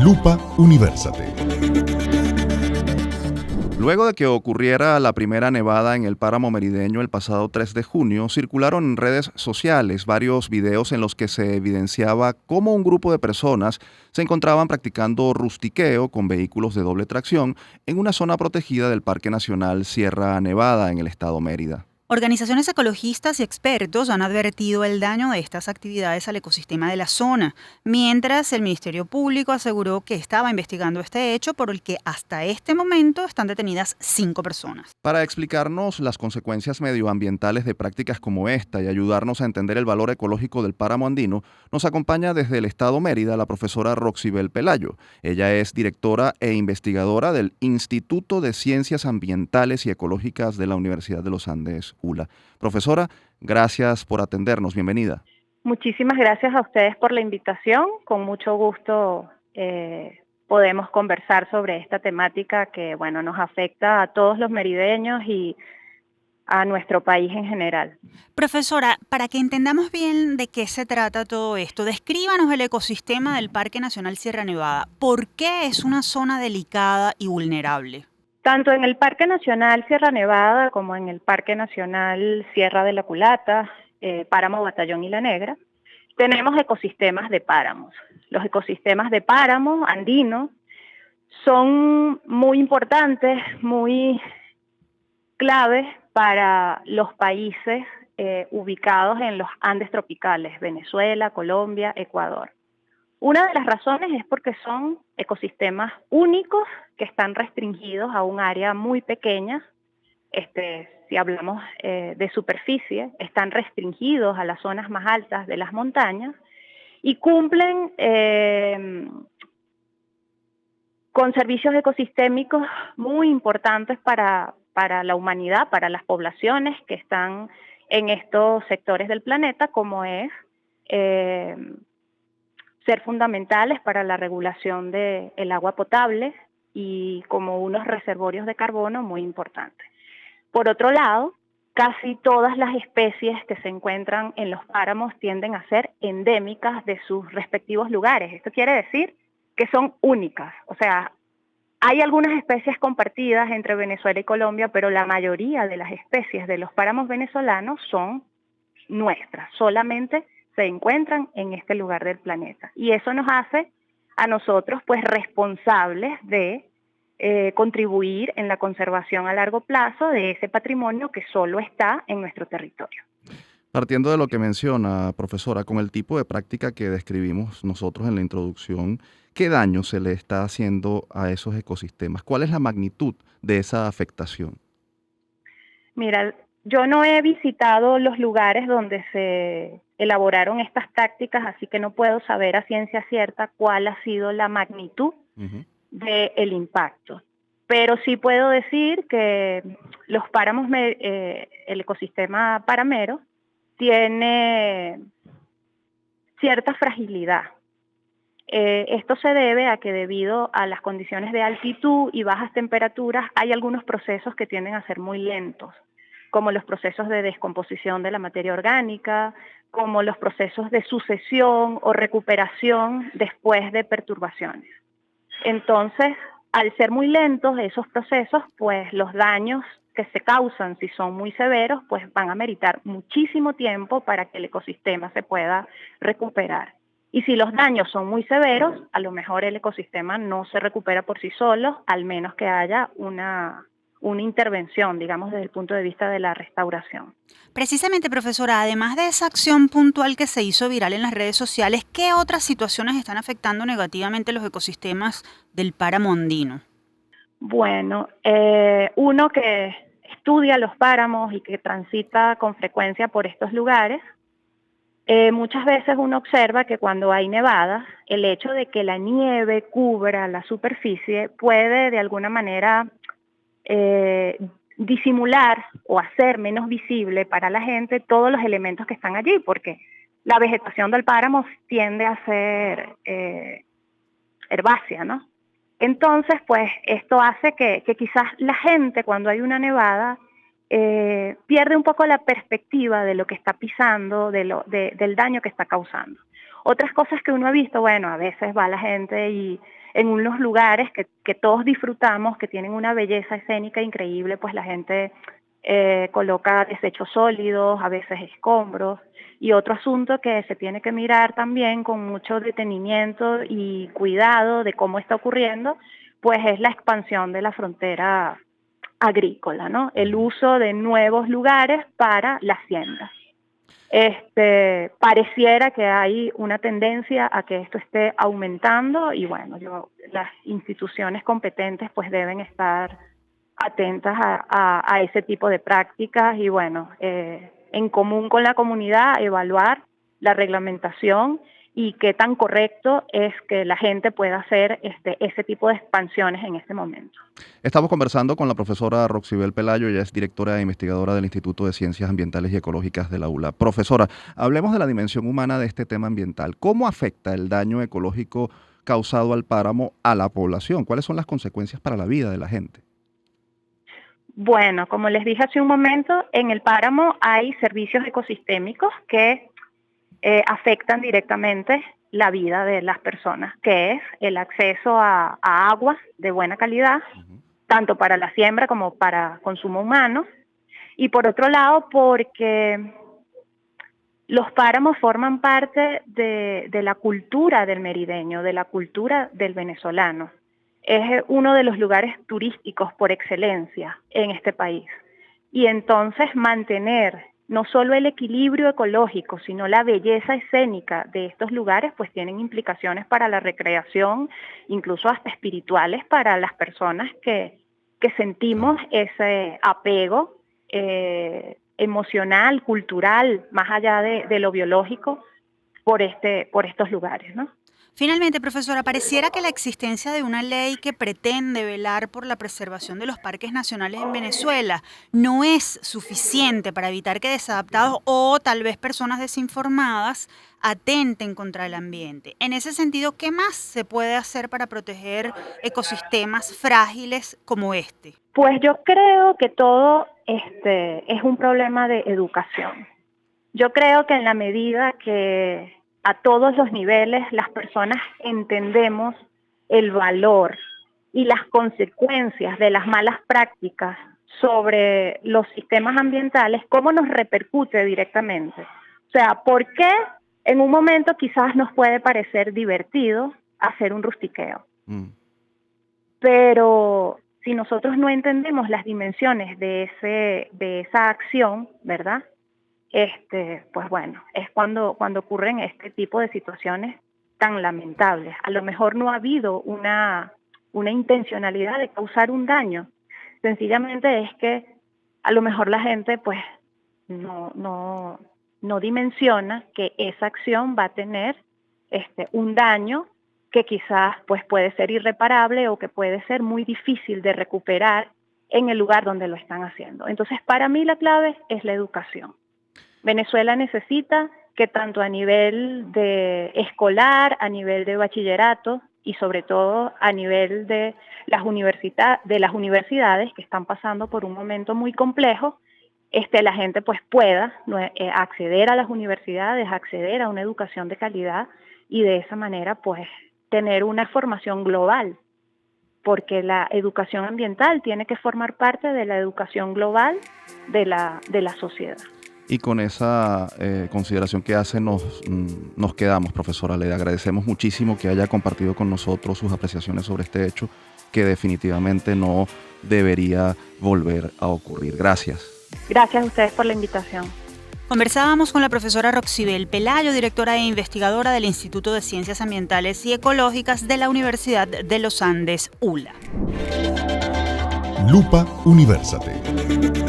Lupa Universate. Luego de que ocurriera la primera nevada en el páramo merideño el pasado 3 de junio, circularon en redes sociales varios videos en los que se evidenciaba cómo un grupo de personas se encontraban practicando rustiqueo con vehículos de doble tracción en una zona protegida del Parque Nacional Sierra Nevada en el estado Mérida. Organizaciones ecologistas y expertos han advertido el daño de estas actividades al ecosistema de la zona, mientras el Ministerio Público aseguró que estaba investigando este hecho por el que hasta este momento están detenidas 5 personas. Para explicarnos las consecuencias medioambientales de prácticas como esta y ayudarnos a entender el valor ecológico del páramo andino, nos acompaña desde el estado Mérida la profesora Roxibel Pelayo. Ella es directora e investigadora del Instituto de Ciencias Ambientales y Ecológicas de la Universidad de los Andes, ULA. Profesora, gracias por atendernos. Bienvenida. Muchísimas gracias a ustedes por la invitación. Con mucho gusto podemos conversar sobre esta temática que, bueno, nos afecta a todos los merideños y a nuestro país en general. Profesora, para que entendamos bien de qué se trata todo esto, descríbanos el ecosistema del Parque Nacional Sierra Nevada. ¿Por qué es una zona delicada y vulnerable? Tanto en el Parque Nacional Sierra Nevada como en el Parque Nacional Sierra de la Culata, Páramo Batallón y La Negra, tenemos ecosistemas de páramos. Los ecosistemas de páramo andino son muy importantes, muy claves para los países ubicados en los Andes tropicales, Venezuela, Colombia, Ecuador. Una de las razones es porque son ecosistemas únicos que están restringidos a un área muy pequeña. Si hablamos de superficie, están restringidos a las zonas más altas de las montañas y cumplen con servicios ecosistémicos muy importantes para la humanidad, para las poblaciones que están en estos sectores del planeta, como es ser fundamentales para la regulación del agua potable y como unos reservorios de carbono muy importantes. Por otro lado, casi todas las especies que se encuentran en los páramos tienden a ser endémicas de sus respectivos lugares. Esto quiere decir que son únicas. O sea, hay algunas especies compartidas entre Venezuela y Colombia, pero la mayoría de las especies de los páramos venezolanos son nuestras. Solamente se encuentran en este lugar del planeta. Y eso nos hace a nosotros pues responsables de contribuir en la conservación a largo plazo de ese patrimonio que solo está en nuestro territorio. Partiendo de lo que menciona, profesora, con el tipo de práctica que describimos nosotros en la introducción, ¿qué daño se le está haciendo a esos ecosistemas? ¿Cuál es la magnitud de esa afectación? Mira, yo no he visitado los lugares donde se elaboraron estas prácticas, así que no puedo saber a ciencia cierta cuál ha sido la magnitud del impacto. Pero sí puedo decir que los páramos, el ecosistema paramero, tiene cierta fragilidad. Esto se debe a que debido a las condiciones de altitud y bajas temperaturas hay algunos procesos que tienden a ser muy lentos, como los procesos de descomposición de la materia orgánica, como los procesos de sucesión o recuperación después de perturbaciones. Entonces, al ser muy lentos esos procesos, pues los daños que se causan, si son muy severos, pues van a meritar muchísimo tiempo para que el ecosistema se pueda recuperar. Y si los daños son muy severos, a lo mejor el ecosistema no se recupera por sí solo, al menos que haya una intervención, digamos, desde el punto de vista de la restauración. Precisamente, profesora, además de esa acción puntual que se hizo viral en las redes sociales, ¿qué otras situaciones están afectando negativamente los ecosistemas del páramo andino? Bueno, uno que estudia los páramos y que transita con frecuencia por estos lugares, muchas veces uno observa que cuando hay nevadas, el hecho de que la nieve cubra la superficie puede de alguna manera disimular o hacer menos visible para la gente todos los elementos que están allí, porque la vegetación del páramo tiende a ser herbácea, ¿no? Entonces, pues esto hace que quizás la gente cuando hay una nevada pierde un poco la perspectiva de lo que está pisando, del daño que está causando. Otras cosas que uno ha visto, bueno, a veces va la gente y en unos lugares que todos disfrutamos, que tienen una belleza escénica increíble, pues la gente coloca desechos sólidos, a veces escombros. Y otro asunto que se tiene que mirar también con mucho detenimiento y cuidado de cómo está ocurriendo, pues es la expansión de la frontera agrícola, ¿no? El uso de nuevos lugares para la hacienda. Pareciera que hay una tendencia a que esto esté aumentando y bueno, las instituciones competentes pues deben estar atentas a ese tipo de prácticas y bueno, en común con la comunidad evaluar la reglamentación y qué tan correcto es que la gente pueda hacer ese tipo de expansiones en este momento. Estamos conversando con la profesora Roxibel Pelayo, ella es directora e investigadora del Instituto de Ciencias Ambientales y Ecológicas de la ULA. Profesora, hablemos de la dimensión humana de este tema ambiental. ¿Cómo afecta el daño ecológico causado al páramo a la población? ¿Cuáles son las consecuencias para la vida de la gente? Bueno, como les dije hace un momento, en el páramo hay servicios ecosistémicos que afectan directamente la vida de las personas, que es el acceso a agua de buena calidad, tanto para la siembra como para consumo humano, y por otro lado porque los páramos forman parte de la cultura del merideño, de la cultura del venezolano. Es uno de los lugares turísticos por excelencia en este país. Y entonces mantener no solo el equilibrio ecológico, sino la belleza escénica de estos lugares, pues tienen implicaciones para la recreación, incluso hasta espirituales para las personas que sentimos ese apego emocional, cultural, más allá de lo biológico, por estos lugares, ¿no? Finalmente, profesora, pareciera que la existencia de una ley que pretende velar por la preservación de los parques nacionales en Venezuela no es suficiente para evitar que desadaptados o tal vez personas desinformadas atenten contra el ambiente. En ese sentido, ¿qué más se puede hacer para proteger ecosistemas frágiles como este? Pues yo creo que todo es un problema de educación. Yo creo que en la medida que a todos los niveles las personas entendemos el valor y las consecuencias de las malas prácticas sobre los sistemas ambientales, cómo nos repercute directamente. O sea, ¿por qué en un momento quizás nos puede parecer divertido hacer un rustiqueo? Pero si nosotros no entendemos las dimensiones de esa acción, ¿verdad? Pues bueno, es cuando ocurren este tipo de situaciones tan lamentables. A lo mejor no ha habido una intencionalidad de causar un daño. Sencillamente es que a lo mejor la gente pues no dimensiona que esa acción va a tener un daño que quizás pues puede ser irreparable o que puede ser muy difícil de recuperar en el lugar donde lo están haciendo. Entonces, para mí la clave es la educación. Venezuela necesita que tanto a nivel de escolar, a nivel de bachillerato y sobre todo a nivel de las universidades que están pasando por un momento muy complejo, la gente pues pueda acceder a las universidades, acceder a una educación de calidad y de esa manera pues tener una formación global, porque la educación ambiental tiene que formar parte de la educación global de la sociedad. Y con esa consideración que hace nos quedamos, profesora. Le agradecemos muchísimo que haya compartido con nosotros sus apreciaciones sobre este hecho que definitivamente no debería volver a ocurrir. Gracias. Gracias a ustedes por la invitación. Conversábamos con la profesora Roxibel Pelayo, directora e investigadora del Instituto de Ciencias Ambientales y Ecológicas de la Universidad de los Andes, ULA. Lupa Universate.